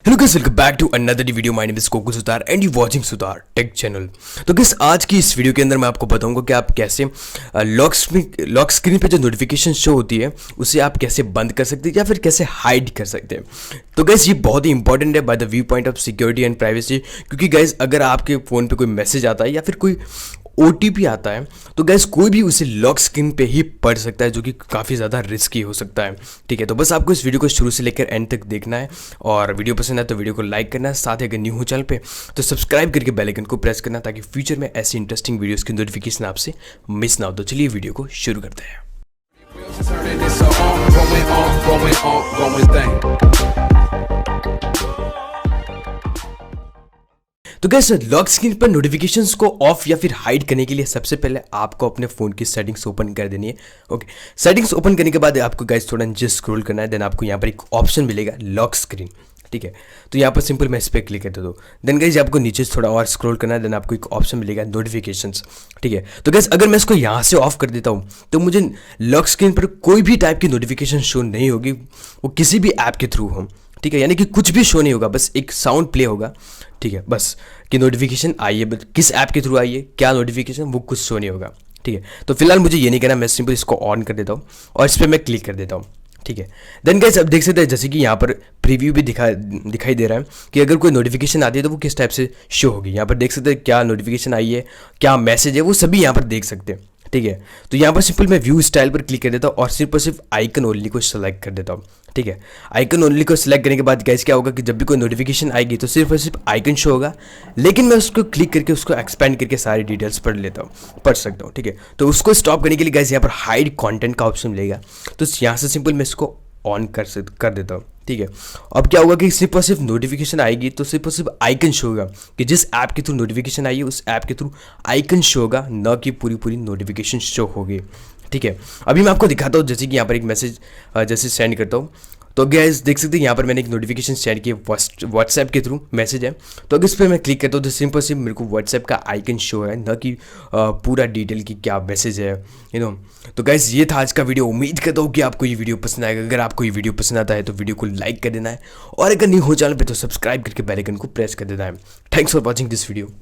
Hello guys, welcome back to another video. My name is गोकुलसुतार and you watching Sutar take channel. तो guys, आज की इस video के अंदर मैं आपको बताऊंगा कि आप कैसे लॉक स्क्रीन पे जो नोटिफिकेशन शो होती है उसे आप कैसे बंद कर सकते हैं या फिर कैसे हाइड कर सकते हैं। तो गाइस, ये बहुत ही इंपॉर्टेंट है by the view point of security and privacy, क्योंकि गाइस अगर आपके फ़ोन पे कोई मैसेज आता है या फिर कोई OTP आता है तो गैस कोई भी उसे लॉक स्क्रीन पे ही पढ़ सकता है, जो कि काफ़ी ज़्यादा रिस्की हो सकता है। ठीक है, तो बस आपको इस वीडियो को शुरू से लेकर एंड तक देखना है और वीडियो पसंद है तो वीडियो को लाइक करना है। साथ ही अगर न्यू हो चैनल पे तो सब्सक्राइब करके बेल आइकन को प्रेस करना, ताकि फ्यूचर में ऐसी इंटरेस्टिंग वीडियोज़ की नोटिफिकेशन आपसे मिस ना हो। तो चलिए वीडियो को शुरू करते हैं। तो गैस, लॉक स्क्रीन पर नोटिफिकेशंस को ऑफ या फिर हाइड करने के लिए सबसे पहले आपको अपने फ़ोन की सेटिंग्स ओपन कर देनी है। ओके, सेटिंग्स ओपन करने के बाद आपको गैस थोड़ा नीचे स्क्रॉल करना है। देन आपको यहाँ पर एक ऑप्शन मिलेगा लॉक स्क्रीन। ठीक है, तो यहाँ पर सिंपल मैं इस पर क्लिक कर देता हूँ। देन गाइस आपको नीचे थोड़ा और स्क्रॉल करना है। देन आपको एक ऑप्शन मिलेगा नोटिफिकेशंस। ठीक है, तो गाइस अगर मैं इसको यहाँ से ऑफ कर देता हूँ तो मुझे लॉक स्क्रीन पर कोई भी टाइप की नोटिफिकेशन शो नहीं होगी, वो किसी भी ऐप के थ्रू हो। ठीक है, यानी कि कुछ भी शो नहीं होगा, बस एक साउंड प्ले होगा। ठीक है, बस कि नोटिफिकेशन आई है, बट किस ऐप के थ्रू आई है, क्या नोटिफिकेशन, वो कुछ शो नहीं होगा। ठीक है, तो फिलहाल मुझे ये नहीं करना, मैं सिंपल इसको ऑन कर देता हूँ और इस पर मैं क्लिक कर देता हूँ। ठीक है, देन गाइस अब देख सकते हैं जैसे कि यहाँ पर प्रीव्यू भी दिखाई दे रहा है कि अगर कोई नोटिफिकेशन आती है तो वो किस टाइप से शो होगी। यहाँ पर देख सकते हैं क्या नोटिफिकेशन आई है, क्या मैसेज है, वो सभी यहाँ पर देख सकते हैं। ठीक है, तो यहाँ पर सिंपल मैं व्यू स्टाइल पर क्लिक कर देता हूँ और सिर्फ और सिर्फ आइकन ओनली को सेलेक्ट कर देता हूँ। ठीक है, आइकन ओनली को सिलेक्ट करने के बाद गाइस क्या होगा कि जब भी कोई नोटिफिकेशन आएगी तो सिर्फ और सिर्फ आइकन शो होगा, लेकिन मैं उसको क्लिक करके उसको एक्सपेंड करके सारी डिटेल्स पढ़ सकता हूँ। ठीक है, तो उसको स्टॉप करने के लिए गाइस यहाँ पर हाइड कंटेंट का ऑप्शन मिलेगा, तो यहाँ से सिंपल मैं इसको ऑन कर देता हूँ। ठीक है, अब क्या होगा कि सिर्फ और सिर्फ नोटिफिकेशन आएगी तो सिर्फ और सिर्फ आइकन शो होगा कि जिस ऐप के थ्रू नोटिफिकेशन आई है उस ऐप के थ्रू आइकन शो होगा, न कि पूरी नोटिफिकेशन शो होगी। ठीक है, अभी मैं आपको दिखाता हूँ जैसे कि यहाँ पर एक मैसेज जैसे सेंड करता हूँ। तो गैस देख सकते हैं यहाँ पर मैंने एक नोटिफिकेशन सेंड की व्हाट्सएप के थ्रू मैसेज है। तो अगर इस पर मैं क्लिक करता हूँ तो सिंपल सिर्फ मेरे को व्हाट्सएप का आइकन शो है, न कि पूरा डिटेल की क्या मैसेज है, तो गैस ये था आज का वीडियो। उम्मीद करता हूँ कि आपको ये वीडियो पसंद आएगा। अगर आपको ये वीडियो पसंद आता है तो वीडियो को लाइक कर देना है और अगर नहीं हो चैनल पे तो सब्सक्राइब करके बेल आइकन को प्रेस कर देना है। Thanks for watching this video.